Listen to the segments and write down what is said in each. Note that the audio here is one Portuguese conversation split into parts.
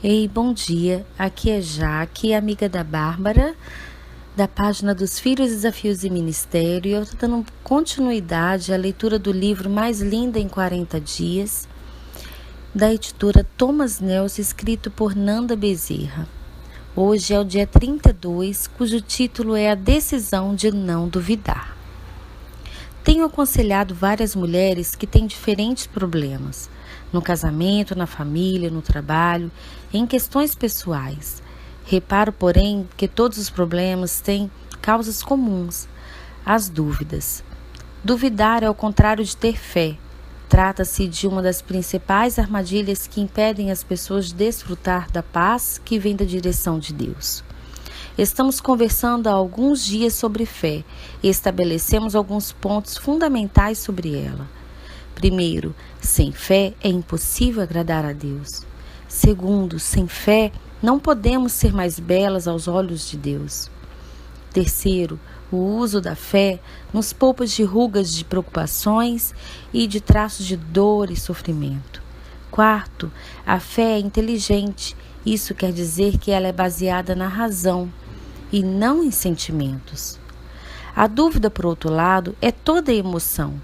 Ei, bom dia. Aqui é Jaque, amiga da Bárbara, da página dos Filhos, Desafios e Ministério. E eu estou dando continuidade à leitura do livro Mais Linda em 40 Dias, da editora Thomas Nelson, escrito por Nanda Bezerra. Hoje é o dia 32, cujo título é A Decisão de Não Duvidar. Tenho aconselhado várias mulheres que têm diferentes problemas, no casamento, na família, no trabalho, em questões pessoais. Reparo, porém, que todos os problemas têm causas comuns: as dúvidas. Duvidar é ao contrário de ter fé. Trata-se de uma das principais armadilhas que impedem as pessoas de desfrutar da paz que vem da direção de Deus. Estamos conversando há alguns dias sobre fé e estabelecemos alguns pontos fundamentais sobre ela. Primeiro, sem fé é impossível agradar a Deus. Segundo, sem fé não podemos ser mais belas aos olhos de Deus. Terceiro, o uso da fé nos poupa de rugas de preocupações e de traços de dor e sofrimento. Quarto, a fé é inteligente. Isso quer dizer que ela é baseada na razão e não em sentimentos. A dúvida, por outro lado, é toda emoção.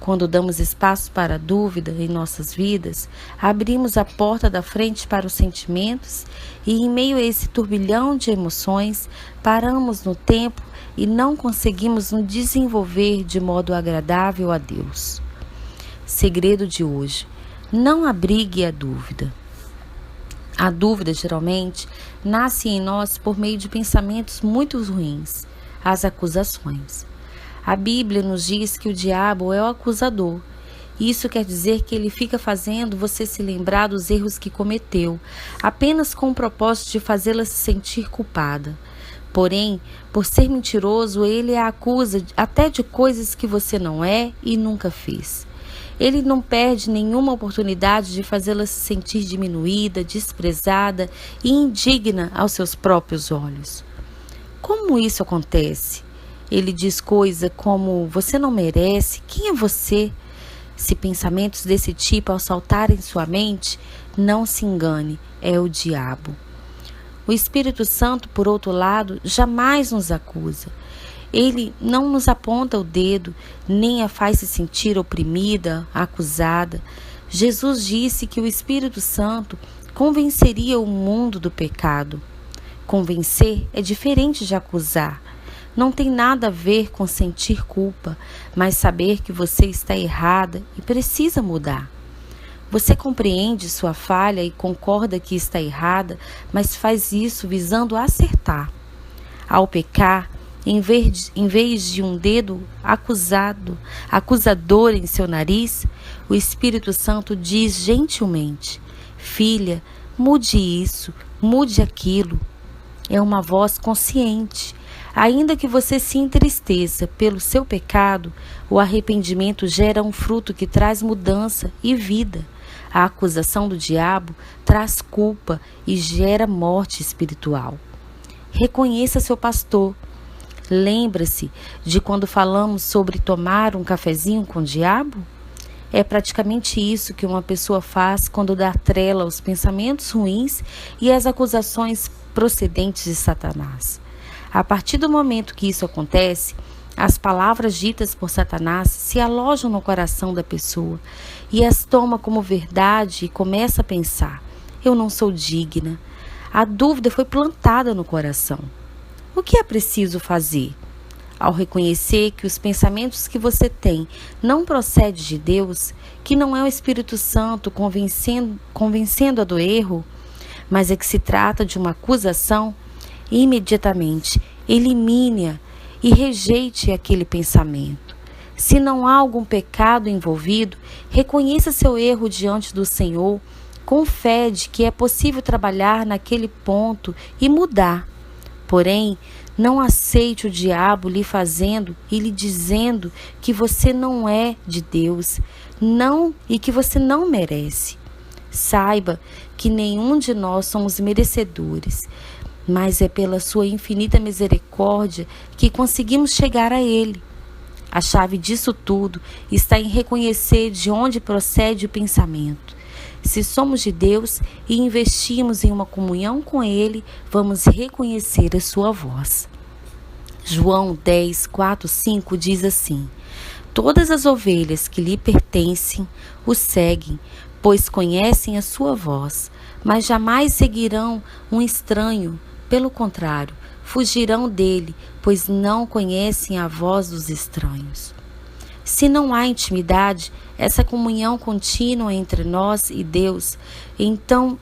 Quando damos espaço para a dúvida em nossas vidas, abrimos a porta da frente para os sentimentos e, em meio a esse turbilhão de emoções, paramos no tempo e não conseguimos nos desenvolver de modo agradável a Deus. Segredo de hoje: não abrigue a dúvida. A dúvida, geralmente, nasce em nós por meio de pensamentos muito ruins, as acusações. A Bíblia nos diz que o diabo é o acusador. Isso quer dizer que ele fica fazendo você se lembrar dos erros que cometeu, apenas com o propósito de fazê-la se sentir culpada. Porém, por ser mentiroso, ele a acusa até de coisas que você não é e nunca fez. Ele não perde nenhuma oportunidade de fazê-la se sentir diminuída, desprezada e indigna aos seus próprios olhos. Como isso acontece? Ele diz coisas como: você não merece, quem é você? Se pensamentos desse tipo assaltarem sua mente, não se engane, é o diabo. O Espírito Santo, por outro lado, jamais nos acusa. Ele não nos aponta o dedo, nem a faz se sentir oprimida, acusada. Jesus disse que o Espírito Santo convenceria o mundo do pecado. Convencer é diferente de acusar. Não tem nada a ver com sentir culpa, mas saber que você está errada e precisa mudar. Você compreende sua falha e concorda que está errada, mas faz isso visando acertar. Ao pecar, em vez de um dedo acusador em seu nariz, o Espírito Santo diz gentilmente: filha, mude isso, mude aquilo. É uma voz consciente. Ainda que você se entristeça pelo seu pecado, o arrependimento gera um fruto que traz mudança e vida. A acusação do diabo traz culpa e gera morte espiritual. Reconheça seu pastor. Lembra-se de quando falamos sobre tomar um cafezinho com o diabo? É praticamente isso que uma pessoa faz quando dá trela aos pensamentos ruins e às acusações procedentes de Satanás. A partir do momento que isso acontece, as palavras ditas por Satanás se alojam no coração da pessoa e as toma como verdade e começa a pensar: eu não sou digna. A dúvida foi plantada no coração. O que é preciso fazer? Ao reconhecer que os pensamentos que você não procedem de Deus, que não é o Espírito Santo convencendo-a do erro, mas é que se trata de uma acusação, imediatamente elimine-a e rejeite aquele pensamento. Se não há algum pecado envolvido, reconheça seu erro diante do Senhor, com fé de que é possível trabalhar naquele ponto e mudar. Porém, não aceite o diabo lhe fazendo e lhe dizendo que você não é de Deus, e que você não merece. Saiba que nenhum de nós somos merecedores, mas é pela sua infinita misericórdia que conseguimos chegar a Ele. A chave disso tudo está em reconhecer de onde procede o pensamento. Se somos de Deus e investimos em uma comunhão com Ele, vamos reconhecer a sua voz. João 10, 4, 5 diz assim: Todas as ovelhas que lhe pertencem o seguem, pois conhecem a sua voz, mas jamais seguirão um estranho. Pelo contrário, fugirão dele, pois não conhecem a voz dos estranhos. Se não há intimidade, essa comunhão contínua entre nós e Deus, então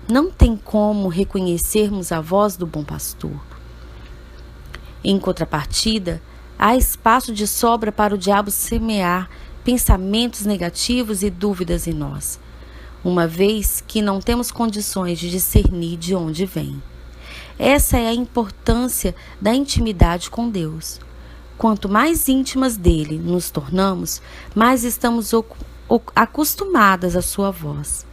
não tem como reconhecermos a voz do bom pastor. Em contrapartida, há espaço de sobra para o diabo semear pensamentos negativos e dúvidas em nós, uma vez que não temos condições de discernir de onde vem. Essa é a importância da intimidade com Deus. Quanto mais íntimas dele nos tornamos, mais estamos acostumadas à sua voz.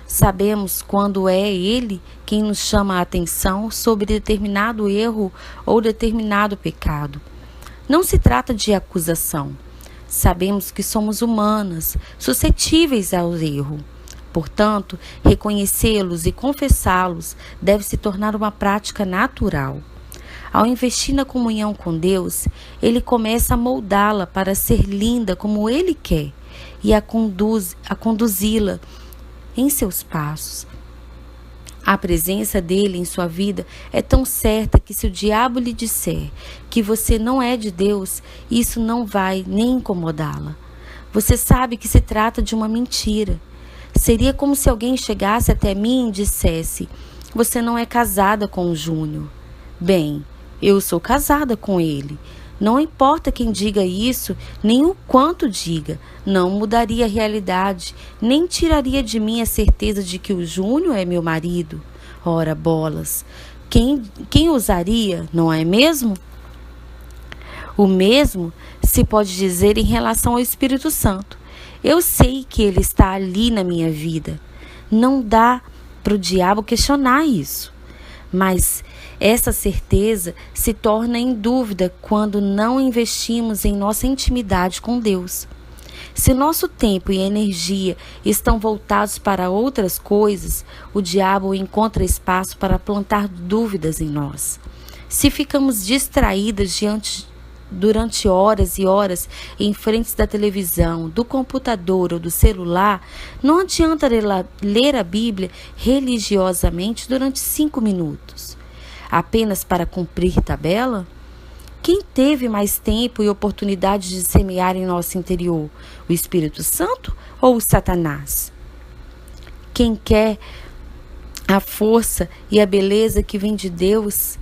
Sabemos quando é ele quem nos chama a atenção sobre determinado erro ou determinado pecado. Não se trata de acusação. Sabemos que somos humanas, suscetíveis ao erro. Portanto, reconhecê-los e confessá-los deve se tornar uma prática natural. Ao investir na comunhão com Deus, Ele começa a moldá-la para ser linda como Ele quer e a conduzi-la em seus passos. A presença dele em sua vida é tão certa que se o diabo lhe disser que você não é de Deus, isso não vai nem incomodá-la. Você sabe que se trata de uma mentira. Seria como se alguém chegasse até mim e dissesse: você não é casada com o Júnior. Bem, eu sou casada com ele. Não importa quem diga isso, nem o quanto diga, não mudaria a realidade, nem tiraria de mim a certeza de que o Júnior é meu marido. Ora, bolas, quem ousaria, não é mesmo? O mesmo se pode dizer em relação ao Espírito Santo. Eu sei que ele está ali na minha vida. Não dá para o diabo questionar isso. Mas essa certeza se torna em dúvida quando não investimos em nossa intimidade com Deus. Se nosso tempo e energia estão voltados para outras coisas, o diabo encontra espaço para plantar dúvidas em nós. Se ficamos distraídas durante horas e horas em frente da televisão, do computador ou do celular, não adianta ler a Bíblia religiosamente durante 5 minutos, apenas para cumprir tabela? Quem teve mais tempo e oportunidade de semear em nosso interior? O Espírito Santo ou o Satanás? Quem quer a força e a beleza que vem de Deus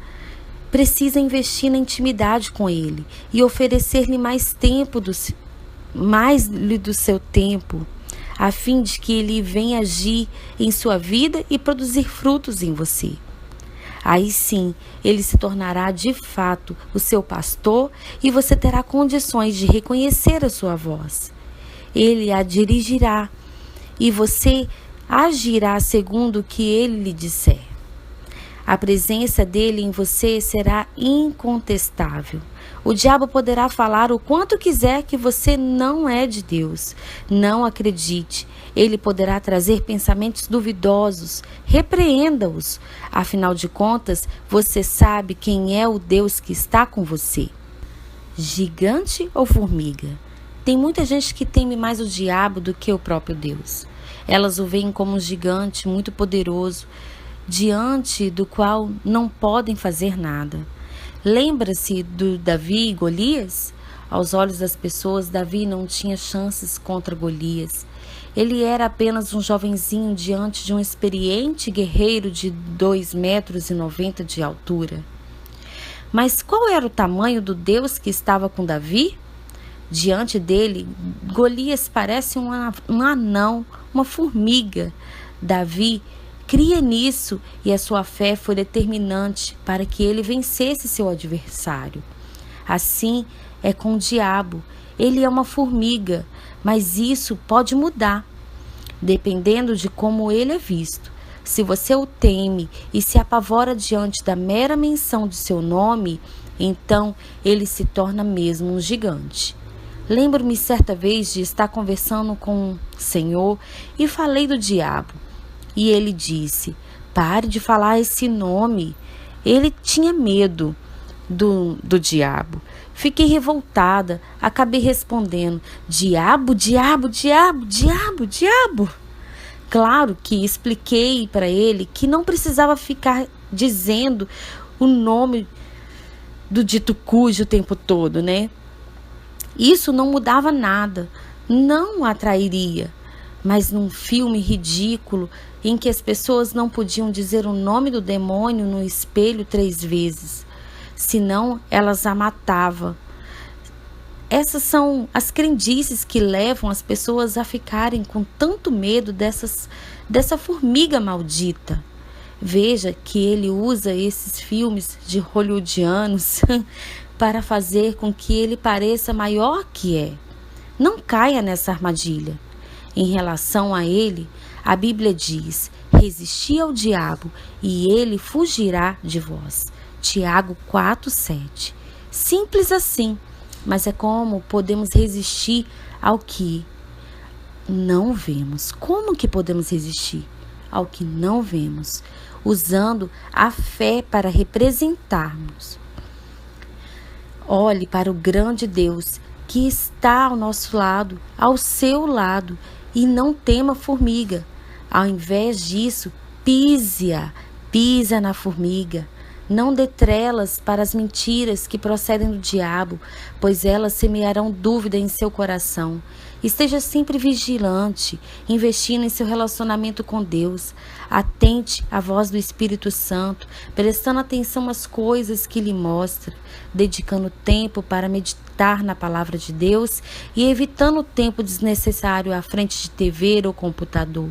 precisa investir na intimidade com Ele e oferecer-lhe mais do seu tempo, a fim de que Ele venha agir em sua vida e produzir frutos em você. Aí sim, Ele se tornará de fato o seu pastor e você terá condições de reconhecer a sua voz. Ele a dirigirá e você agirá segundo o que Ele lhe disser. A presença dele em você será incontestável. O diabo poderá falar o quanto quiser que você não é de Deus. Não acredite. Ele poderá trazer pensamentos duvidosos. Repreenda-os. Afinal de contas, você sabe quem é o Deus que está com você. Gigante ou formiga? Tem muita gente que teme mais o diabo do que o próprio Deus. Elas o veem como um gigante muito poderoso, diante do qual não podem fazer nada. Lembra-se do Davi e Golias? Aos olhos das pessoas, Davi não tinha chances contra Golias. Ele era apenas um jovenzinho diante de um experiente guerreiro de 2,90 metros de altura. Mas qual era o tamanho do Deus que estava com Davi? Diante dele, Golias parece um anão, uma formiga. Davi cria nisso e a sua fé foi determinante para que ele vencesse seu adversário. Assim é com o diabo. Ele é uma formiga, mas isso pode mudar, dependendo de como ele é visto. Se você o teme e se apavora diante da mera menção de seu nome, então ele se torna mesmo um gigante. Lembro-me certa vez de estar conversando com o Senhor e falei do diabo. E ele disse: pare de falar esse nome. Ele tinha medo do diabo. Fiquei revoltada, acabei respondendo: diabo, diabo, diabo, diabo, diabo. Claro que expliquei para ele que não precisava ficar dizendo o nome do dito cujo o tempo todo, né? Isso não mudava nada, não o atrairia. Mas num filme ridículo em que as pessoas não podiam dizer o nome do demônio no espelho 3 vezes, senão elas a matavam. Essas são as crendices que levam as pessoas a ficarem com tanto medo dessa formiga maldita. Veja que ele usa esses filmes de hollywoodianos para fazer com que ele pareça maior que é. Não caia nessa armadilha. Em relação a ele, a Bíblia diz: resisti ao diabo e ele fugirá de vós. Tiago 4:7. Simples assim, mas é como podemos resistir ao que não vemos. Como que podemos resistir ao que não vemos? Usando a fé para representarmos. Olhe para o grande Deus que está ao nosso lado, ao seu lado, e não tema a formiga. Ao invés disso, pisa na formiga. Não dê trelas para as mentiras que procedem do diabo, pois elas semearão dúvida em seu coração. Esteja sempre vigilante, investindo em seu relacionamento com Deus. Atente à voz do Espírito Santo, prestando atenção às coisas que lhe mostra, dedicando tempo para meditar na palavra de Deus e evitando o tempo desnecessário à frente de TV ou computador.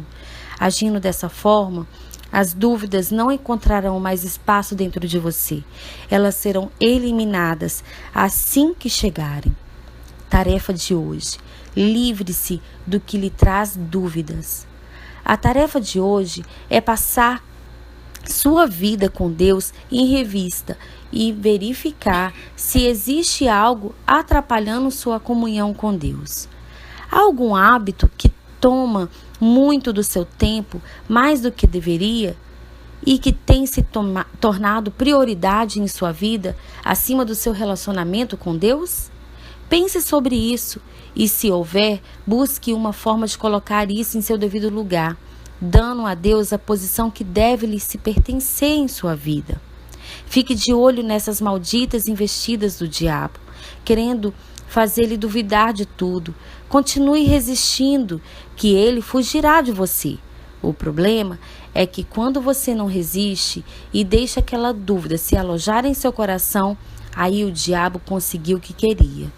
Agindo dessa forma, as dúvidas não encontrarão mais espaço dentro de você. Elas serão eliminadas assim que chegarem. Tarefa de hoje: livre-se do que lhe traz dúvidas. A tarefa de hoje é passar sua vida com Deus em revista e verificar se existe algo atrapalhando sua comunhão com Deus. Há algum hábito que toma muito do seu tempo, mais do que deveria, e que tem se tornado prioridade em sua vida, acima do seu relacionamento com Deus? Pense sobre isso e, se houver, busque uma forma de colocar isso em seu devido lugar, dando a Deus a posição que deve lhe se pertencer em sua vida. Fique de olho nessas malditas investidas do diabo, querendo fazer-lhe duvidar de tudo. Continue resistindo, que ele fugirá de você. O problema é que quando você não resiste e deixa aquela dúvida se alojar em seu coração, aí o diabo conseguiu o que queria.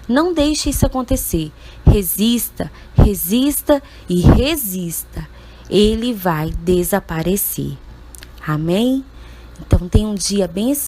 Não deixe isso acontecer. Resista, resista e resista. Ele vai desaparecer. Amém? Então tenha um dia bem